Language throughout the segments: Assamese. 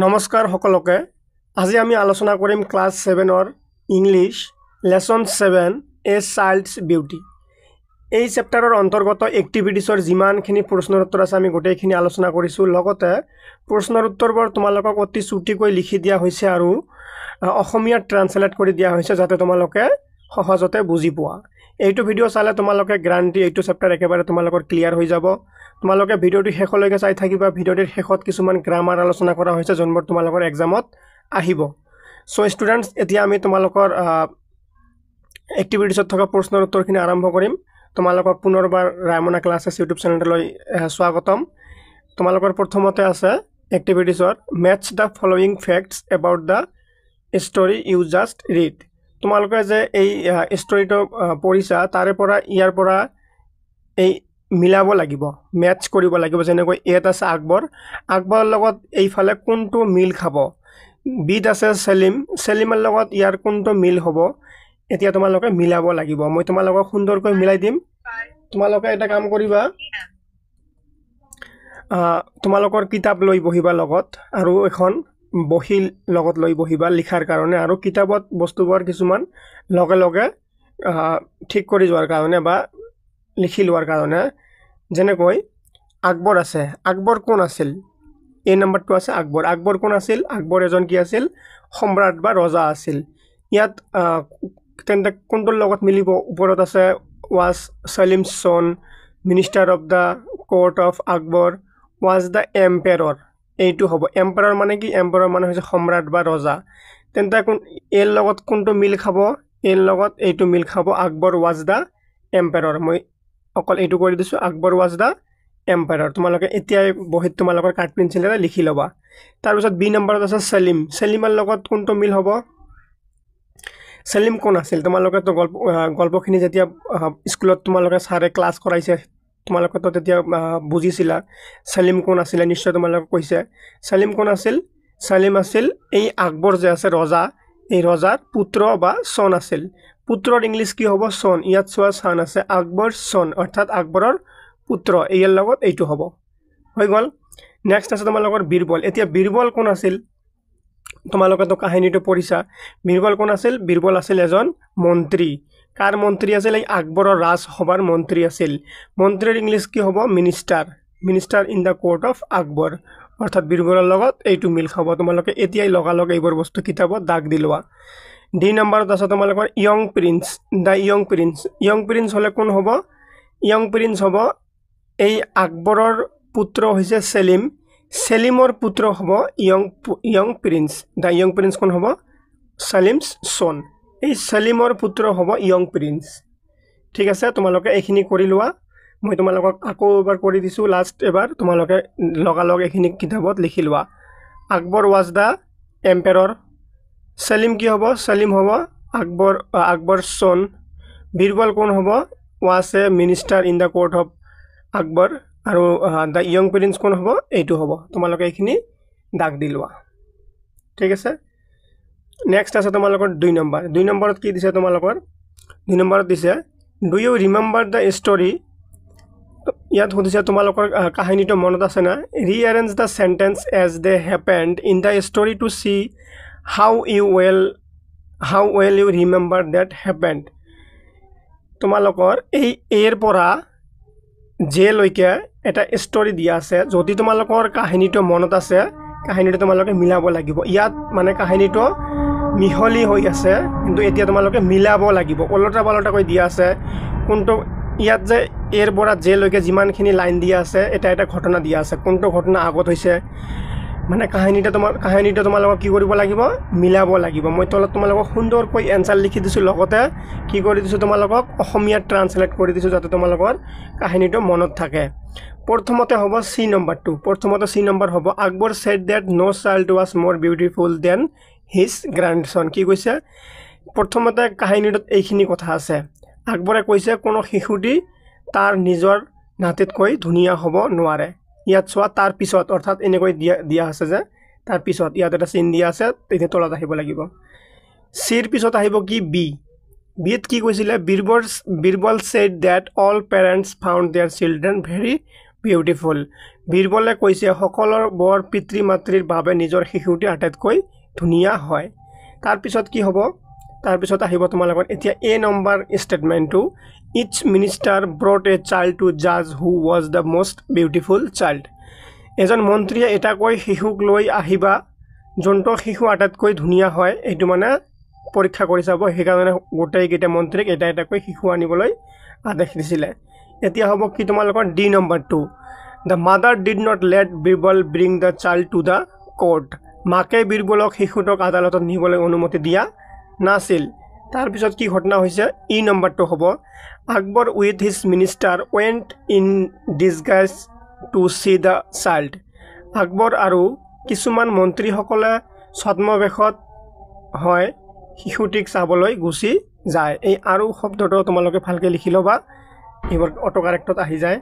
নমস্কাৰ সকলোকে আজি আমি আলোচনা কৰিম ক্লাস 7 অৰ English lesson 7 a child's beauty এই চেপ্টাৰৰ অন্তৰ্গত এক্টিভিটিছৰ যিমানখিনি প্ৰশ্নৰ উত্তৰ আছে আমি গোটেইখিনি আলোচনা কৰিছো লগতে প্ৰশ্নৰ উত্তৰবোৰ তোমালোকক অতি চুটিকৈ লিখি দিয়া হৈছে আৰু অসমীয়া ট্ৰান্সলেট কৰি দিয়া হৈছে যাতে তোমালোকে সহজতে বুজি পোৱা এইটো ভিডিও চালে তোমালোকে গ্যাৰান্টি এইটো চেপ্টাৰ একেবাৰে তোমালোকৰ ক্লিয়াৰ হৈ যাব তোমালোকে ভিডিওটি শেষলৈকে চাই থাকিবা ভিডিওটিৰ শেষত কিছুমান গ্ৰামাৰ আলোচনা কৰা হৈছে জনবৰ তোমালোকৰ এক্সামত আহিব সো ষ্টুডেন্টস এতিয়া আমি তোমালোকৰ এক্টিভিটিছত থকা প্ৰশ্নৰ উত্তৰখিনি আৰম্ভ কৰিম তোমালোকক পুনৰবাৰ ৰামনা ক্লাছেছ ইউটিউব চেনেললৈ স্বাগতম তোমালোকৰ প্ৰথমতে আছে এক্টিভিটিছৰ match the following facts about the story you just read তোমালোকে যে এই স্টোৰীটো পঢ়িছা তাৰে পৰা ইয়াৰ পৰা এই মিলাব লাগিব ম্যাচ কৰিব লাগিব যেনেকৈ এত আছে আকবৰ লগত এইফালে কোনটো মিল খাব বিত আছে সেলিমৰ লগত ইয়াৰ কোনটো মিল হ'ব এতিয়া তোমালোকে মিলাব লাগিব মই তোমালোকক সুন্দৰকৈ মিলাই দিম তোমালোকে এটা কাম কৰিবা তোমালোকৰ কিতাপ লৈ বহিবা লগত আৰু এখন বহি লগত লৈ বহিবা লিখাৰ কাৰণে আৰু কিতাপত বস্তুবোৰ কিছুমান লগে লগে ঠিক কৰি যোৱাৰ কাৰণে বা লিখি লোৱাৰ কাৰণে যেনেকৈ আকবৰ আছে আকবৰ কোন আছিল এই নম্বৰটো আছে আকবৰ কোন আছিল আকবৰ এজন কি আছিল সম্ৰাট বা ৰজা আছিল ইয়াত তেন্তে কোনটোৰ লগত মিলিব ওপৰত আছে was Salim's son minister of the court of Akbar was the emperor এইটো হ'ব এম্পায়াৰ মানে কি এম্পায়াৰ মানে হৈছে সম্ৰাট বা ৰজা তেন্তে কোন এৰ লগত কোনটো মিল খাব এৰ লগত এইটো মিল খাব আকবৰ was the emperor মই অকল এইটো কৰি দিছো আকবৰ was the emperor তোমালোকে এতিয়া বহিত তোমালোকৰ কাট পেন্সিলেৰে লিখি লবা তাৰ পিছত বি নম্বৰত আছে সেলিমৰ লগত কোনটো মিল হ'ব সেলিম কোন আছিল তোমালোকে তো গল্পখিনি যেতিয়া স্কুলত তোমালোকে সাৰে ক্লাস কৰাইছে তোমালোকে তো তেতিয়া বুজিছিলা সেলিম কোন আছিল নিশ্চয় তোমালোকে কৈছে সেলিম কোন আছিল সেলিম আছিল এই আকবৰ যে আছে ৰজা এই ৰজাৰ পুত্ৰ বা সন আছিল পুত্ৰৰ ইংলিশ কি হ'ব সন ইয়াত সোৱা সন আছে আকবৰ সন অৰ্থাৎ আকবৰৰ পুত্ৰ এইৰ লগত এইটো হ'ব হৈ গল নেক্সট আছে তোমালোকৰ বীৰবল এতিয়া বীৰবল কোন আছিল তোমালোকে তো কাহিনীটো পঢ়িছা বীৰবল কোন আছিল বীৰবল আছিল এজন মন্ত্ৰী কাৰ মন্ত্ৰী আছিল এই আকবৰৰ ৰাজসভাৰ মন্ত্ৰী আছিল মন্ত্ৰীৰ ইংলিশ কি হ'ব minister in the court of Akbar অৰ্থাৎ বীৰবলৰ লগত এইটো মিল খাব তোমালোকে এতিয়াই লগালগ এইবোৰ বস্তু কিতাপত দাগ দিলোৱা ডি নম্বৰত আছে তোমালোকৰ ইয়ং প্ৰিন্স হলে কোন হ'ব ইয়ং প্ৰিন্স হ'ব এই আকবৰৰ পুত্ৰ হৈছে সেলিমৰ পুত্ৰ হ'ব ইয়ং প্ৰিন্স দা ইয়ং প্ৰিন্স কোন হ'ব সালিমছ সন এই সেলিমৰ পুত্ৰ হ'ব ইয়ং প্ৰিন্স ঠিক আছে তোমালোকে এইখিনি কৰি লোৱা মই তোমালোকক আকৌ এবাৰ কৰি দিছো লাষ্ট এবাৰ তোমালোকে লগালগ এইখিনি কিতাপত লিখি লোৱা Akbar was the emperor Selim কি হ'ব সেলিম হ'ব আকবৰ সন বীৰবল কোন হ'ব was a minister in the court of Akbar আৰু দা ইয়ং প্ৰিন্স কোন হ'ব এইটো হ'ব তোমালোকে এইখিনি দাগ দিলোৱা ঠিক আছে নেক্সট আছে তোমালোকৰ 2 নম্বৰত কি দিছে তোমালোকৰ 2 নম্বৰত দিছে do you remember the story ইয়াত সুধিছে তোমালোকৰ কাহিনীটো মনত আছে না rearrange the sentence as they happened in the story to see how well you remember that happened তোমালোকৰ এই এৰ পৰা যে লৈকে এটা ষ্টৰী দিয়া আছে যদি তোমালোকৰ কাহিনীটো মনত আছে কাহিনীটো তোমালোকে মিলাব লাগিব ইয়াত মানে কাহিনীটো মিহলি হৈ আছে কিন্তু এতিয়া তোমালোকে মিলাব লাগিব ওলটা কৈ দিয়া আছে কোনটো ইয়াত যে এৰ পৰা যে লৈকে যিমানখিনি লাইন দিয়া আছে এটা ঘটনা দিয়া আছে কোনটো ঘটনা আগত হৈছে মানে কাহিনীটো তোমালোকক কি কৰিব লাগিব মিলাব লাগিব মই তলত তোমালোকক সুন্দৰকৈ এনসাৰ লিখি দিছো লগতে কি কৰি দিছো তোমালোকক অসমীয়া ট্ৰান্সলেট কৰি দিছো যাতে তোমালোকৰ কাহিনীটো মনত থাকে প্ৰথমতে হ'ব সি নম্বৰ হ'ব Akbar said that no child was more beautiful than his grandson কি কৈছে প্ৰথমতে কাহিনীটোত এইখিনি কথা আছে আকবৰে কৈছে কোনো শিশুটি তাৰ নিজৰ নাতিতকৈ ধুনীয়া হ'ব নোৱাৰে ইয়াত সোৱা তাৰ পিছত অৰ্থাৎ এনেকৈ দিয়া আছে যে তাৰ পিছত ইয়াত এটা চিন দিয়া আছে তেতিয়া তলত আহিব লাগিব সিৰ পিছত আহিব কি বিত কি কৈছিলে Birbal said that all parents found their children very beautiful বীৰবলে কৈছে সকলৰ বৰ পিতৃ মাতৃৰ বাবে নিজৰ শিশুটি আটাইতকৈ ধুনীয়া হয় তাৰপিছত কি হ'ব তাৰপিছত আহিব তোমালোকৰ এতিয়া এ নম্বৰ ষ্টেটমেন্টটো each minister brought a child to জাজ who was the most beautiful child এজন মন্ত্ৰীয়ে এটা কৈ শিশুক লৈ আহিবা যোনটো শিশু আটাইতকৈ ধুনীয়া হয় এইটো মানে পৰীক্ষা কৰি চাব সেইকাৰণে গোটেইকেইটা মন্ত্ৰীক এটা এটা কৈ শিশু আনিবলৈ আদেশ দিছিলে এতিয়া হ'ব কি তোমালোকৰ D number 2 The mother did not let Birbal bring the child to the court. মাকে বীৰবলক শিশুটোক আদালতত নিবলৈ অনুমতি দিয়া নাছিল তাৰপিছত কি ঘটনা হৈছে ই নম্বৰটো হ'ব Akbar with his minister went in disguise to see the child. Akbar আৰু কিছুমান মন্ত্ৰীসকলে ছদ্মবেশত হয় শিশুটিক চাবলৈ গুচি যায় এই আৰু শব্দটো তোমালোকে ভালকৈ লিখি ল'বা এইবোৰ অটো কাৰেক্টত আহি যায়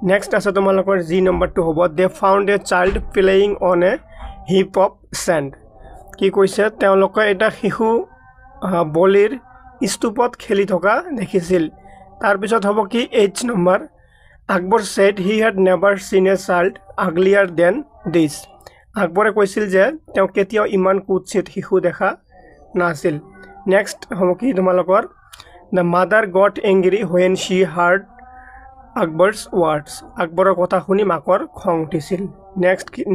Next আছে তোমালোকৰ জি নম্বৰটো হ'ব they found a child playing on a heap of sand কি কৈছে তেওঁলোকে এটা শিশু বলিৰ স্তূপত খেলি থকা দেখিছিল তাৰপিছত হ'ব কি H number Akbar said he had never seen a child uglier than this আকবৰে কৈছিল যে তেওঁ কেতিয়াও ইমান কুৎসিত শিশু দেখা নাছিল নেক্সট হ'ব কি তোমালোকৰ the mother got angry when she heard Akbar's words. Akbar কথা শুনি মাকৰ খং উঠিছিল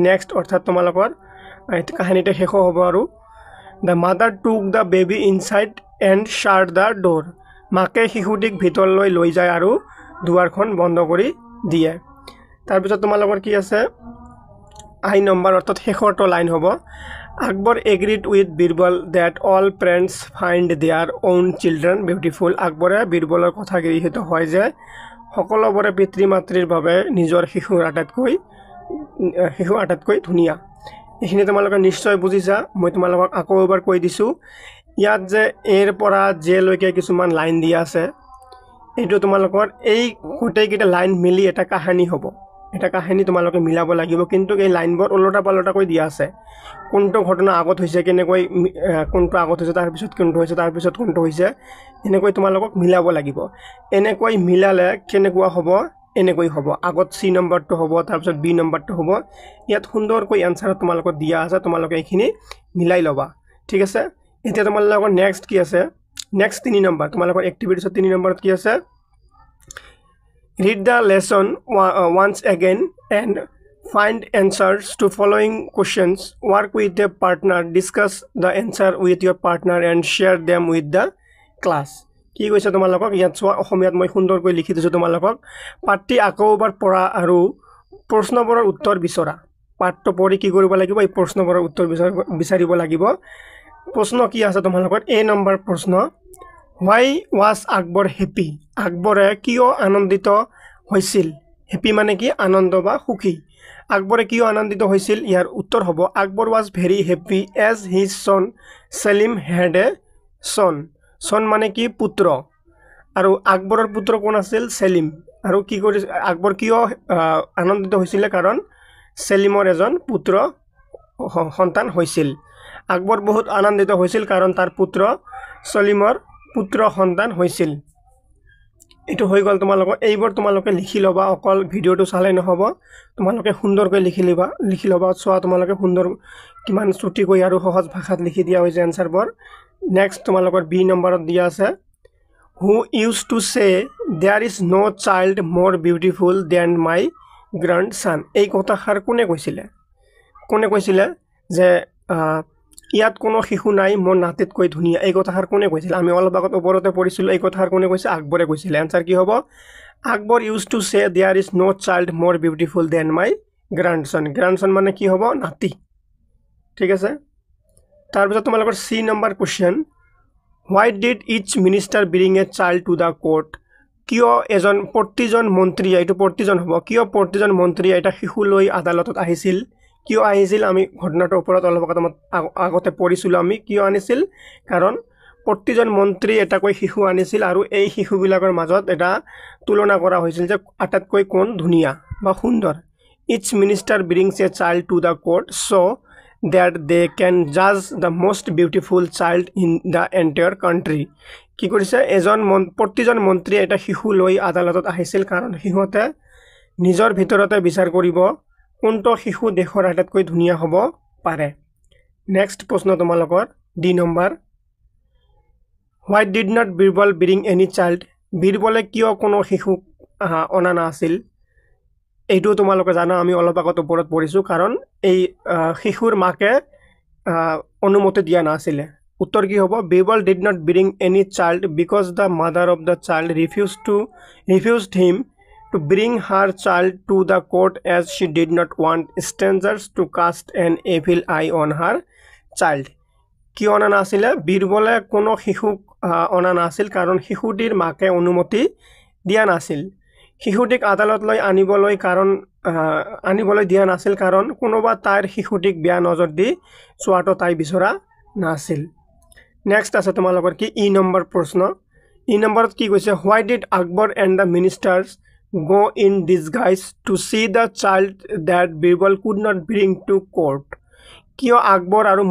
নেক্সট অৰ্থাৎ তোমালোকৰ কাহিনীটো শেষ হ'ব আৰু the mother took the baby inside and shut the door. মাকে শিশুটিক ভিতৰলৈ লৈ যায় আৰু দুৱাৰখন বন্ধ কৰি দিয়ে তাৰপিছত তোমালোকৰ কি আছে আই নম্বৰ অৰ্থাৎ শেষৰটো লাইন হ'ব Akbar agreed with Birbal that all parents find their own children beautiful. আকবৰে বীৰবলৰ কথা গৃহীত হয় যে সকলোৰে পিতৃ মাতৃৰ বাবে নিজৰ শিশু আটাইতকৈ ধুনীয়া এইখিনি তোমালোকে নিশ্চয় বুজিছা মই তোমালোকক আকৌ এবাৰ কৈ দিছো ইয়াত যে এৰ পৰা জে লৈকে কিছুমান লাইন দিয়া আছে এইটো তোমালোকৰ এই গোটেইকেইটা লাইন মিলি এটা কাহিনী হ'ব এটা কাহিনী তোমালোকে মিলাব লাগিব কিন্তু এই লাইনবোৰ ওলটা পালটা কৈ দিয়া আছে কোনটো ঘটনা আগত হৈছে কেনেকৈ কোনটো আগত হৈছে তাৰ পিছত কোনটো হৈছে তাৰ পিছত কোনটো হৈছে এনেকৈ তোমালোকক মিলাব লাগিব এনেকৈ মিলালে কেনেকুৱা হ'ব এনেকৈ হ'ব আগত সি নম্বৰটো হ'ব তাৰ পিছত বি নম্বৰটো হ'ব ইয়াত সুন্দৰকৈ আনসাৰ তোমালোকক দিয়া আছে তোমালোকে এইখিনি মিলাই লবা ঠিক আছে এতিয়া তোমালোকৰ নেক্সট কি আছে নেক্সট 3 নম্বৰ তোমালোকৰ এক্টিভিটিছৰ 3 নম্বৰত কি আছে Read the lesson once again and find answers to following questions. Work with a partner. Discuss the answer with your partner and share them with the class. কি কৈছে তোমালোকক ইয়াত চোৱা অসমীয়াত মই সুন্দৰকৈ লিখি দিছো তোমালোকক পাঠটি আকৌ এবাৰ পঢ়া আৰু প্ৰশ্নবোৰৰ উত্তৰ বিচৰা পাঠটো পঢ়ি কি কৰিব লাগিব এই প্ৰশ্নবোৰৰ উত্তৰ বিচাৰিব লাগিব প্ৰশ্ন কি আছে তোমালোকৰ এ নম্বৰ প্ৰশ্ন Why was Akbar happy? Akbore কিয় আনন্দিত হৈছিল happy মানে কি আনন্দ বা সুখী আকবৰে কিয় আনন্দিত হৈছিল ইয়াৰ উত্তৰ হ'ব Akbar was very happy as his son Selim had a son মানে কি পুত্ৰ আৰু আকবৰৰ পুত্ৰ কোন আছিল সেলিম আৰু কি কৰি আকবৰ কিয় আনন্দিত হৈছিল কাৰণ সেলিমৰ এজন পুত্ৰ সন্তান হৈছিল আকবৰ বহুত আনন্দিত হৈছিল কাৰণ তাৰ পুত্ৰ সলিমৰ পুত্ৰ সন্তান হৈছিল এটো হৈ গল তোমালোকৰ এইবোৰ তোমালোকে লিখি লবা অকল ভিডিওটো চালে নহব তোমালোকে সুন্দৰকৈ লিখি লবা চোৱা তোমালোকে সুন্দৰ কিমান ছুটি কৈ আৰু সহজ ভাষাত লিখি দিয়া হৈছে আনসাৰবোৰ নেক্সট তোমালোকৰ বি নম্বৰত দিয়া আছে who used to say there is no child more beautiful than my grandson এই কথাষাৰ কোনে কৈছিলে যে ইয়াত কোনো শিশু নাই মোৰ নাতিতকৈ ধুনীয়া এই কথাষাৰ কোনে কৈছিল আমি অলপ আগত ওপৰতে পঢ়িছিল এই কথাষাৰ কোনে কৈছে আকবৰে কৈছিল আনসাৰ কি হ'ব Akbar used to say there is no child more beautiful than my grandson মানে কি হ'ব নাতি ঠিক আছে তাৰ পিছত তোমালোকৰ C number question why did each minister bring a child to the court কিয় এজন প্ৰতিজন মন্ত্ৰী এইটো প্ৰতিজন হ'ব কিয় প্ৰতিজন মন্ত্ৰী এটা শিশু লৈ আদালতত আহিছিল কিয় আহিছিল আমি ঘটনাটোৰ ওপৰত অলপ আগতে পঢ়িছিল আমি কিয় আনিছিল কাৰণ প্ৰতিজন মন্ত্ৰী এটা কৈ শিশু আনিছিল আৰু এই শিশুবিলাকৰ মাজত এটা তুলনা কৰা হৈছিল যে আটাইতকৈ কোন ধুনীয়া বা সুন্দৰ each minister brings a child to the court so that they can judge the most beautiful child in the entire country কি কৰিছে প্ৰতিজন মন্ত্ৰী এটা শিশু লৈ আদালতত আহিছিল কাৰণ সিহঁতে নিজৰ ভিতৰতে বিচাৰ কৰিব কোনটো শিশু দেশৰ আটাইতকৈ ধুনীয়া হ'ব পাৰে নেক্সট প্ৰশ্ন তোমালোকৰ D number Why did not Birbal bring any child বিৰবলে কিয় কোনো শিশু অনা নাছিল এইটো তোমালোকে জানা আমি অলপ আগত ওপৰত পঢ়িছো কাৰণ এই শিশুৰ মাকে অনুমতি দিয়া নাছিল উত্তৰ কি হ'ব Birbal did not bring any child because the mother of the child refused him to bring her child to the court as she did not want strangers to cast an evil eye on her child কি অনা নাছিল বীৰবলে কোনো শিশু অনা নাছিল কাৰণ শিশুটিৰ মাকে অনুমতি দিয়া নাছিল শিশুটিক আদালতলৈ আনিবলৈ দিয়া নাছিল কাৰণ কোনোবা তাইৰ শিশুটিক বেয়া নজৰ দি চোৱাটো তাই বিচৰা নাছিল নেক্সট আছে তোমালোকৰ কি ই নম্বৰ প্ৰশ্ন ই নম্বৰত কি কৈছে Why did Akbar and the ministers go in disguise to see the child that Birbal could not bring to court কিয় আকবৰ আৰু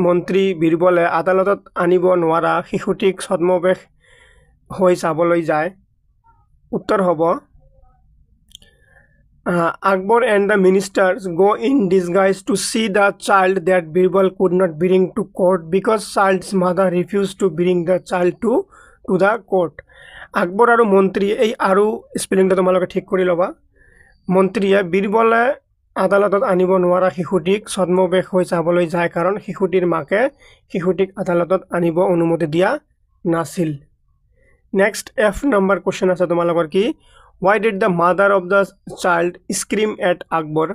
মন্ত্ৰী বীৰবলে আদালতত আনিব নোৱাৰা শিশুটিক ছদ্মবেশ হৈ চাবলৈ যায় উত্তৰ হ'ব Akbar and the ministers go in disguise to see the child that Birbal could not bring to court because child's mother refused to bring the child to the court Akbar আৰু মন্ত্ৰী এই আৰু স্পেলিংটো তোমালোকে ঠিক কৰি ল'বা মন্ত্ৰীয়ে বীৰবলে আদালতত আনিব নোৱাৰা শিশুটিক ছদ্মবেশ হৈ চাবলৈ যায় কাৰণ শিশুটিৰ মাকে শিশুটিক আদালতত আনিব অনুমতি দিয়া নাছিল নেক্সট এফ নম্বৰ কোৱেশ্চন আছে তোমালোকৰ কি Why did the mother of the child scream at Akbar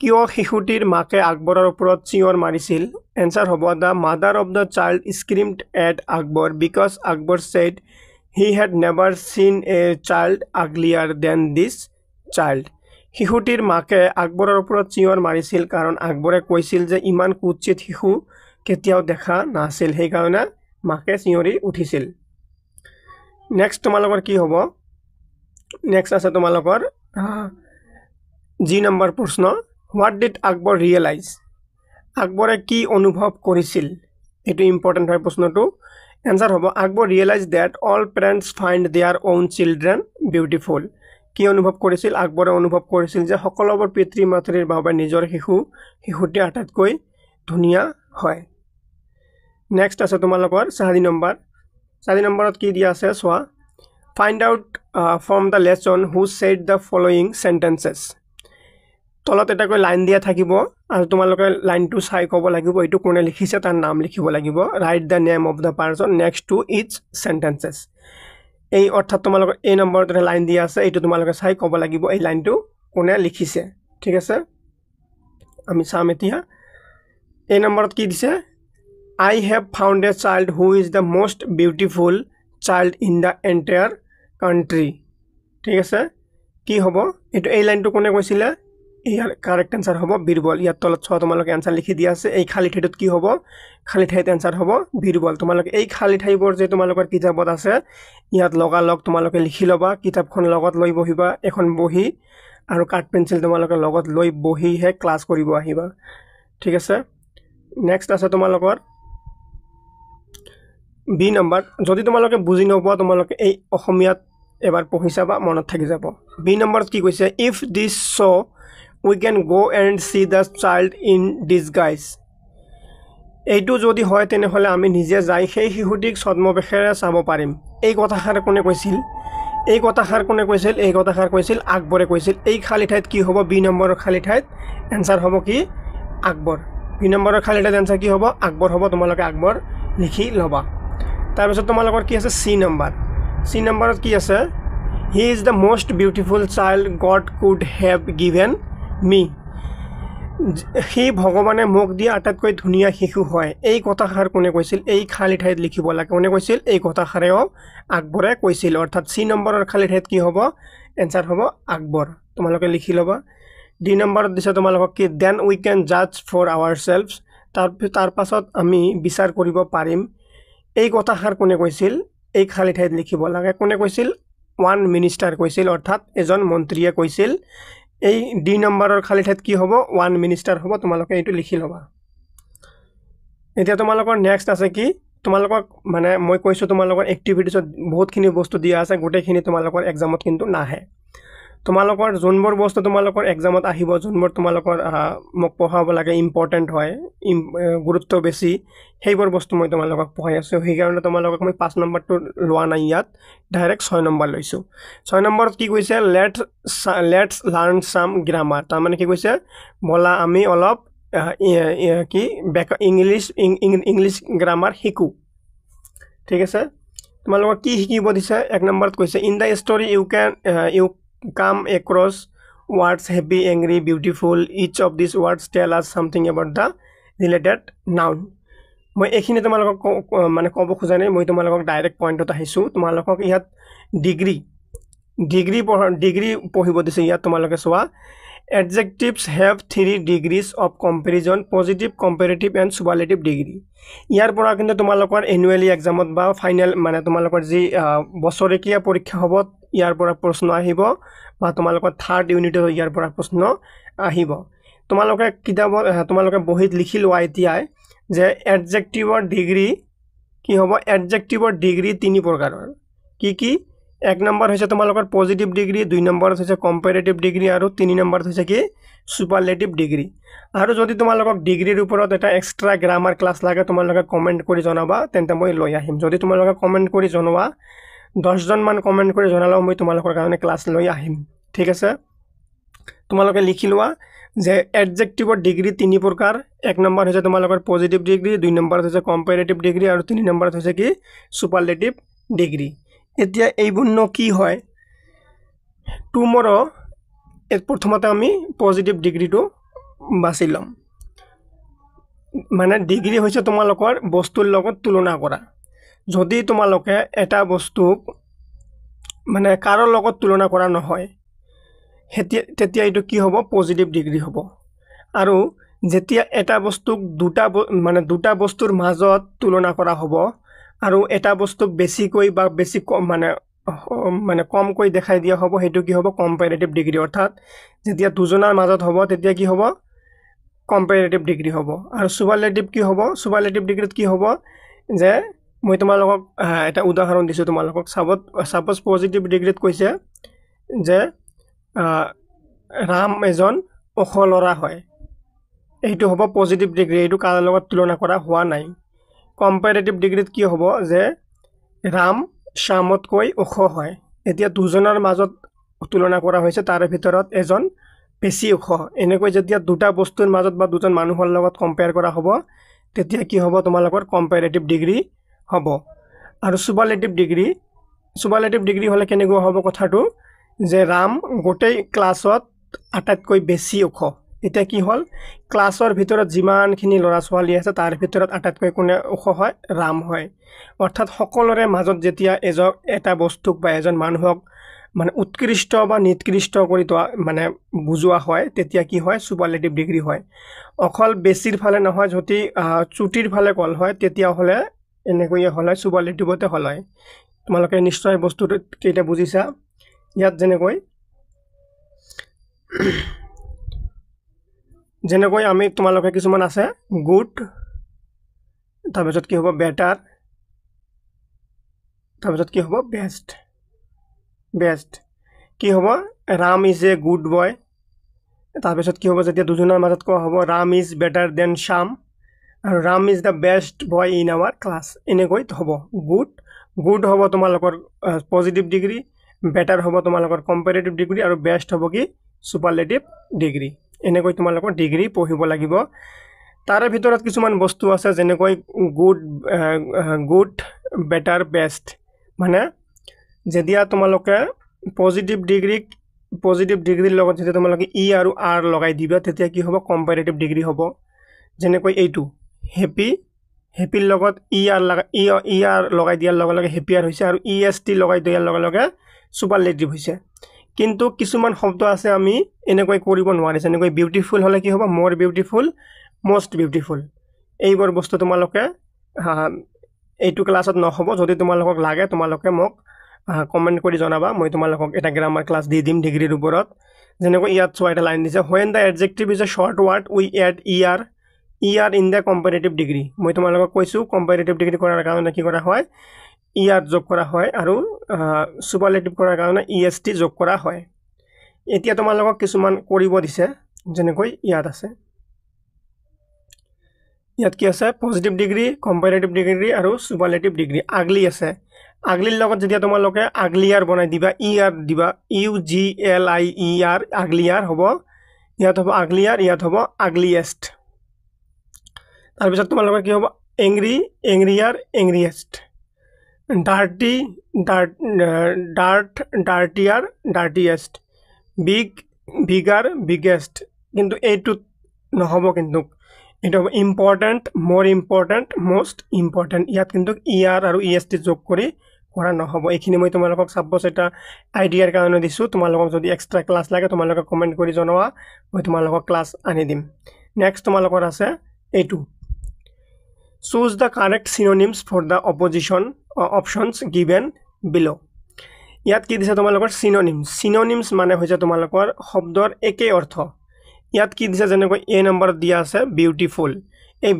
কিয় শিশুটিৰ মাকে আকবৰৰ ওপৰত চিঞৰ মাৰিছিল এনসাৰ হ'ব The mother of the child screamed at Akbar because Akbar said he had never seen a child uglier than this child শিশুটিৰ মাকে আকবৰৰ ওপৰত চিঞৰ মাৰিছিল কাৰণ আকবৰে কৈছিল যে ইমান কুৎসিত শিশু কেতিয়াও দেখা নাছিল সেই কাৰণে মাকে চিঞৰি উঠিছিল নেক্সট তোমালোকৰ কি হ'ব নেক্সট আছে তোমালোকৰ জি নম্বৰ প্ৰশ্ন What did Akbar realize আকবৰে কি অনুভৱ কৰিছিল এটো ইম্পৰ্টেন্ট হয় প্ৰশ্নটো এনসাৰ হ'ব Akbar realized that all parents find their own children beautiful কি অনুভৱ কৰিছিল আকবৰে অনুভৱ কৰিছিল যে সকলোবোৰ পিতৃ মাতৃৰ বাবে নিজৰ শিশুটি আটাইতকৈ ধুনীয়া হয় নেক্সট আছে তোমালোকৰ 4 নম্বৰত কি দিয়া আছে চোৱা Find out from the lesson who said the following sentences তলত এটা কৈ লাইন দিয়া থাকিব আৰু তোমালোকে লাইনটো চাই ক'ব লাগিব এটো কোনে লিখিছে তাৰ নাম লিখিব লাগিব Write the name of the person next to each sentences এই অর্থাৎ তোমালোকৰ এই নম্বৰত লাইন দিয়া আছে এটো তোমালোকে চাই ক'ব লাগিব এই লাইনটো কোনে লিখিছে ঠিক আছে আমি চাম এতিয়া এই নম্বৰত কি দিছে I have found a child who is the most beautiful child in the entire country ঠিক আছে কি হ'ব এটো এই লাইনটো কোনে কৈছিলে ইয়াৰ কারেক্ট আনসার হ'ব বীরবল ইয়াত তলত ছ তোমালোকে আনসার লিখি দিয়া আছে এই খালি ঠাইত কি হ'ব খালি ঠাইত আনসার হ'ব বীরবল তোমালোকে এই খালি ঠাইবোৰ যে তোমালোকৰ কিতাপত আছে ইয়াত লগালগ তোমালোকে লিখি লবা কিতাপখন লগত লৈ বহিবা এখন বহি আৰু কাট পেন্সিল তোমালোকে লগত লৈ বহি হে ক্লাস কৰিব আহিবা ঠিক আছে নেক্সট আছে তোমালোকৰ বি নম্বৰ যদি তোমালোকে বুজি নপোৱা তোমালোকে এই অসমীয়াত এবাৰ পঢ়িছাবা মনত থাকি যাব বি নম্বৰত কি কৈছে if this so we can go and see the child in disguise এইটো যদি হয় তেনে হলে আমি নিজে যাই সেই শিশুটিক ছদ্মবেশেৰে চাব পাৰিম এই কথাষাৰ কোনে কৈছিল এই কথাষাৰ কোনে কৈছিল এই কথাষাৰ কৈছিল আকবৰে কৈছিল এই খালি ঠাইত কি হ'ব বি নম্বৰৰ খালি ঠাইত আনসাৰ হ'ব কি আকবৰ বি নম্বৰৰ খালি ঠাইত আনসাৰ কি হ'ব আকবৰ হ'ব তোমালোকে আকবৰ লিখি লবা তাৰ পিছত তোমালোকৰ কি আছে সি নম্বৰত কি আছে he is the most beautiful child god could have given me হি ভগৱানে মোক দিয়া আটাইতকৈ ধুনীয়া শিশু হয় এই কথাষাৰ কোনে কৈছিল এই খালি ঠাইত লিখিব লাগে কোনে কৈছিল এই কথাষাৰেও আকবৰে কৈছিল অৰ্থাৎ সি নম্বৰৰ খালি ঠাইত কি হ'ব আনসাৰ হ'ব আকবৰ তোমালোকে লিখি লবা ডি নম্বৰত দিছে তোমালোকক কি then we can judge for ourselves তাৰ পাছত আমি বিচাৰ কৰিব পাৰিম এই কথাষাৰ কোনে কৈছিল এই খালি ঠাইত লিখিব লাগে কোনে কৈছিল ওয়ান মিনিষ্টাৰ কৈছিল অৰ্থাৎ এজন মন্ত্ৰীয়ে কৈছিল এই ডি নম্বৰৰ খালি ঠাইত কি হ'ব ওয়ান মিনিষ্টাৰ হ'ব তোমালোকে এইটো লিখি লবা এতিয়া তোমালোকৰ নেক্সট আছে কি তোমালোকক মানে মই কৈছো তোমালোকৰ এক্টিভিটিছত বহুতখিনি বস্তু দিয়া আছে গোটেইখিনি তোমালোকৰ এক্সামত কিন্তু নাহে তোমালোকৰ যোনবোৰ বস্তু তোমালোকৰ এক্সামত আহিব যোনবোৰ তোমালোকৰ মোক পঢ়াব লাগে ইম্পৰ্টেণ্ট হয় গুৰুত্ব বেছি সেইবোৰ বস্তু মই তোমালোকক পঢ়াই আছোঁ সেইকাৰণে তোমালোকক মই 5 নম্বৰটো লোৱা নাই ইয়াত ডাইৰেক্ট 6 নম্বৰ লৈছোঁ 6 নম্বৰত কি কৈছে লেটছ লাৰ্ণ সাম গ্ৰামাৰ তাৰমানে কি কৈছে বলা আমি অলপ কি ইংলিছ গ্ৰামাৰ শিকো ঠিক আছে তোমালোকক কি শিকিব দিছে 1 নম্বৰত কৈছে in the story you come across words happy angry beautiful each of these words tell us something about the related noun মই এখিনি তোমালোকক মানে কব খোজা নাই মই তোমালোকক ডাইৰেক্ট পইণ্টত আহিছো তোমালোকক ইয়াত ডিগ্ৰী পঢ়িব দিছে ইয়াত তোমালোকে চোৱা adjectives have 3 degrees of comparison positive comparative and superlative degree ইয়াৰ পৰা কিন্তু তোমালোকৰ এনুৱেলি এক্সামত বা ফাইনাল মানে তোমালোকৰ যি বছৰেকীয়া পৰীক্ষা হ'ব ইয়াৰ পৰা প্ৰশ্ন আহিব বা তোমালোকৰ থাৰ্ড ইউনিটৰ ইয়াৰ পৰা প্ৰশ্ন আহিব তোমালোকে কিতাবত তোমালোকে বহিত লিখি লোৱা এতিয়া যে এডজেক্টিভৰ ডিগ্ৰী কি হ'ব এডজেক্টিভৰ ডিগ্ৰী 3 প্ৰকাৰৰ কি 1 নম্বৰ হৈছে তোমালোকৰ পজিটিভ ডিগ্ৰী 2 নম্বৰত হৈছে কম্পাৰেটিভ ডিগ্ৰী আৰু 3 নম্বৰত হৈছে কি সুপাৰলেটিভ ডিগ্ৰী আৰু যদি তোমালোকক ডিগ্ৰীৰ ওপৰত এটা এক্সট্ৰা গ্ৰামাৰ ক্লাছ লাগে তোমালোকে কমেন্ট কৰি জনাবা তেন্তে মই লৈ আহিম যদি তোমালোকে কমেন্ট কৰি জনোৱা 10 জন মান কমেন্ট কৰি জনালেও মই তোমালোকৰ কাৰণে ক্লাছ লৈ আহিম ঠিক আছে তোমালোকে লিখি লোৱা যে এডজেক্টিভৰ ডিগ্ৰী 3 প্ৰকাৰ 1 নম্বৰ হৈছে তোমালোকৰ পজিটিভ ডিগ্ৰী 2 নম্বৰত হৈছে কম্পাৰেটিভ ডিগ্ৰী আৰু 3 নম্বৰত হৈছে কি সুপাৰলেটিভ ডিগ্ৰী এতিয়া এইবোৰ কি হয় টুমৰো প্ৰথমতে আমি পজিটিভ ডিগ্ৰীটো বাছি লম মানে ডিগ্ৰী হৈছে তোমালোকৰ বস্তুৰ লগত তুলনা কৰা যদি তোমালোকে এটা বস্তুক মানে কাৰো লগত তুলনা কৰা নহয় তেতিয়া এটো কি হ'ব পজিটিভ ডিগ্ৰী হ'ব আৰু যেতিয়া এটা বস্তুক দুটা বস্তুৰ মাজত তুলনা কৰা হ'ব আৰু এটা বস্তুক বেছিকৈ বা বেছি কম মানে কমকৈ দেখাই দিয়া হ'ব হেতু কি হ'ব কম্পাৰেটিভ ডিগ্ৰী অৰ্থাৎ যেতিয়া দুজনৰ মাজত হ'ব তেতিয়া কি হ'ব কম্পাৰেটিভ ডিগ্ৰী হ'ব আৰু সুপাৰলেটিভ কি হ'ব সুপাৰলেটিভ ডিগ্ৰীত কি হ'ব যে মই তোমালোকক এটা উদাহৰণ দিছো তোমালোকক সাপোজ পজিটিভ ডিগ্ৰীত কৈছে যে ৰাম এজন অখলৰা হয় এইটো হ'ব পজিটিভ ডিগ্ৰী এইটো কাৰৰ লগত তুলনা কৰা হোৱা নাই কম্পাৰেটিভ ডিগ্ৰীত কি হ'ব যে ৰাম শ্যামতকৈ ওখ হয় এতিয়া দুজনৰ মাজত তুলনা কৰা হৈছে তাৰ ভিতৰত এজন বেছি ওখ এনেকৈ যেতিয়া দুটা বস্তুৰ মাজত বা দুজন মানুহৰ লগত কম্পেয়াৰ কৰা হ'ব তেতিয়া কি হ'ব তোমালোকৰ কম্পাৰেটিভ ডিগ্ৰী হ'ব আৰু সুপাৰলেটিভ ডিগ্ৰী হলে কেনেকৈ হ'ব কথাটো যে ৰাম গোটেই ক্লাছত আটাইতকৈ বেছি ওখ এটা কি হল ক্লাছৰ ভিতৰত যিমানখিনি লৰা ছোৱালী আছে তাৰ ভিতৰত আটাইতকৈ কোনে ওখ হয় ৰাম হয় অৰ্থাৎ সকলোৰে মাজত যেতিয়া এটা বস্তুক বা এজন মানুহক মানে উৎকৃষ্ট বা নিকৃষ্ট কৰি মানে বুজোৱা হয় তেতিয়া কি হয় সুপাৰলেটিভ ডিগ্ৰী হয় অকল বেছিৰ ফালে নহয় যদি চুটিৰ ফালে কল হয় তেতিয়া হলে এনেকৈ হলে সুপাৰলেটিভতে হল হয় তোমালোকে নিশ্চয় বস্তুটো কেইটা বুজিছা ইয়াত যেনেকৈ আমি তোমালোকে কিছুমান আছে গুড তাৰপিছত কি হ'ব বেটাৰ তাৰপিছত কি হ'ব বেষ্ট কি হ'ব Ram is a good boy তাৰপিছত কি হ'ব যেতিয়া দুজনৰ মাজত কোৱা হ'ব Ram is better than Shyam আৰু Ram is the best boy in our class এনেকৈ হ'ব গুড হ'ব তোমালোকৰ পজিটিভ ডিগ্ৰী বেটাৰ হ'ব তোমালোকৰ কম্পাৰেটিভ ডিগ্ৰী আৰু বেষ্ট হ'ব কি সুপাৰলেটিভ ডিগ্ৰী এনেকৈ তোমালোকৰ ডিগ্ৰী পঢ়িব লাগিব তাৰে ভিতৰত কিছুমান বস্তু আছে যেনেকৈ গুড বেটাৰ বেষ্ট মানে যেতিয়া তোমালোকে পজিটিভ ডিগ্ৰীৰ লগত যেতিয়া তোমালোকে ই আৰু আৰ লগাই দিবা তেতিয়া কি হ'ব কম্পাৰেটিভ ডিগ্ৰী হ'ব যেনেকৈ এইটো হেপিৰ লগত ই আৰ লগাই দিয়াৰ লগে লগে হেপিয়াৰ হৈছে আৰু ইএসটি লগাই দিয়াৰ লগে লগে সুপাৰলেটিভ হৈছে কিন্তু কিছুমান শব্দ আছে আমি এনেকৈ কৰিব নোৱাৰি যেনেকৈ বিউটিফুল হলে কি হ'ব মোৰ বিউটিফুল মোস্ট বিউটিফুল এইবোৰ বস্তু তোমালোকে এইটো ক্লাছত নহব যদি তোমালোকক লাগে তোমালোকে মোক কমেন্ট কৰি জনাবা মই তোমালোকক এটা গ্ৰামাৰ ক্লাছ দি দিম ডিগ্ৰীৰ ওপৰত যেনেকৈ ইয়াত চোৱা এটা লাইন দিছে when the adjective is a short word we add er in the comparative degree মই তোমালোকক কৈছো comparative degree কৰাৰ কাৰণে কি কৰা হয় er যোগ কৰা হয় আৰু সুপাৰলেটিভ কৰাৰ কাৰণে est যোগ কৰা হয় এতিয়া তোমালোকক কিছুমান কৰিব দিছে যেনেকৈ ইয়াত আছে ইয়াত কি আছে পজিটিভ ডিগ্ৰী কম্পাৰেটিভ ডিগ্ৰী আৰু সুপাৰলেটিভ ডিগ্ৰী আগলি আছে আগলিৰ লগত যেতিয়া তোমালোকে আগলিয়াৰ বনাই দিবা ইআৰ দিবা UGLIER আগলিয়াৰ হ'ব ইয়াত হ'ব আগলিয়াৰ ইয়াত হ'ব আগলিয়েষ্ট তাৰ পিছত তোমালোকৰ কি হ'ব angry angrier angriest dirty dirtier dirtiest big bigger biggest কিন্তু এইটো নহব কিন্তু এটা ইম্পৰ্টেন্ট মোৰ ইম্পৰ্টেন্ট মোস্ট ইম্পৰ্টেন্ট ইয়াত কিন্তু ইআৰ আৰু EST যোগ কৰি কৰা নহব এইখিনি মই তোমালোকক সাপোজ এটা আইডিয়াৰ কাৰণে দিছো তোমালোকক যদি এক্সট্ৰা ক্লাস লাগে তোমালোকে কমেন্ট কৰি জনোৱা মই তোমালোকক ক্লাস আনি দিম নেক্সট তোমালোকৰ আছে এইটো choose the correct synonyms for the opposition options given below ইয়াত কি দিছে তোমালোকৰ synonyms মানে হৈছে তোমালোকৰ শব্দৰ একে অৰ্থ ইয়াত কি দিছে যেনেকৈ এ নম্বৰ দিয়া আছে বিউটিফুল এই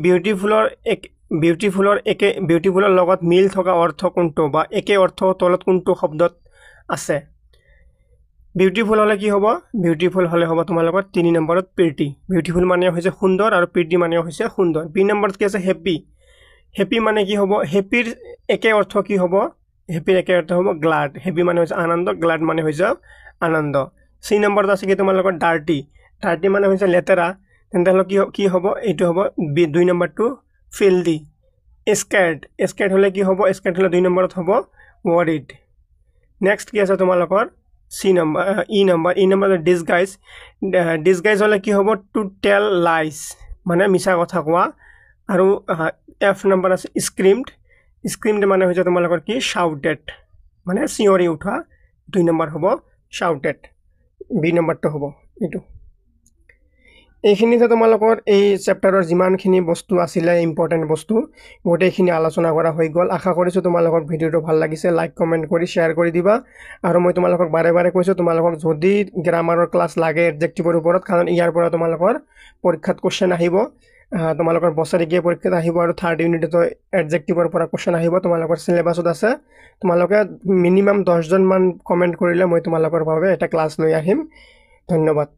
বিউটিফুলৰ লগত মিল থকা অৰ্থ কোনটো বা একে অৰ্থ তলত কোনটো শব্দত আছে বিউটিফুল হলে কি হ'ব বিউটিফুল হলে হ'ব তোমালোকৰ 3 নম্বৰত প্ৰিটি বিউটিফুল মানে হৈছে সুন্দৰ আৰু প্ৰিটি মানে হৈছে সুন্দৰ বি নম্বৰত কি আছে হেপি হেপি মানে কি হ'ব হেপিৰ একে অৰ্থ কি হ'ব হেপিৰ একে অৰ্থ হ'ব গ্লাড হেপি মানে হৈছে আনন্দ গ্লাড মানে হৈছে আনন্দ সি নম্বৰত আছে কি তোমালোকৰ ডাৰ্টি ডাৰ্টি মানে হৈছে লেতেৰা তেন্তে হলে কি হ'ব এইটো হ'ব 2 নম্বৰটো ফিল্ডি স্কেয়াৰ্ড হলে কি হ'ব স্কেয়াৰ্ড হলে 2 নম্বৰত হ'ব worried নেক্সট কি আছে তোমালোকৰ ই নম্বৰ ডিসগাইজ হলে কি হ'ব টু টেল লাইজ মানে মিছা কথা কোৱা আৰু এফ নম্বৰ আছে স্ক্ৰিমড মানে হৈছে তোমালোকৰ কি শাউটেড মানে চিঞৰি উঠা 2 নম্বৰ হ'ব শাউটেড বি নম্বৰটো হ'ব এইটো এইখিনিতে তোমালোকৰ এই চেপ্টাৰৰ যিমানখিনি বস্তু আছিল ইম্পৰ্টেন্ট বস্তু গোটেইখিনি আলোচনা কৰা হৈ গল আশা কৰিছো তোমালোকৰ ভিডিওটো ভাল লাগিছে লাইক কমেন্ট কৰি শেয়াৰ কৰি দিবা আৰু মই তোমালোকক বাৰে বাৰে কৈছো তোমালোকক যদি গ্ৰামাৰৰ ক্লাস লাগে এডজেক্টিভৰ ওপৰত কাৰণ ইয়াৰ পৰা তোমালোকৰ পৰীক্ষাত কোশ্চেন আহিব তোমালোকৰ বছৰেকীয়া পৰীক্ষাত আহিব আৰু থাৰ্ড ইউনিটত এডজেক্টিভৰ পৰা কোশ্চেন আহিব তোমালোকৰ সিলেবাসত আছে তোমালোকে মিনিমাম 10 জন মান কমেন্ট কৰিলে মই তোমালোকৰ বাবে এটা ক্লাস লৈ আহিম ধন্যবাদ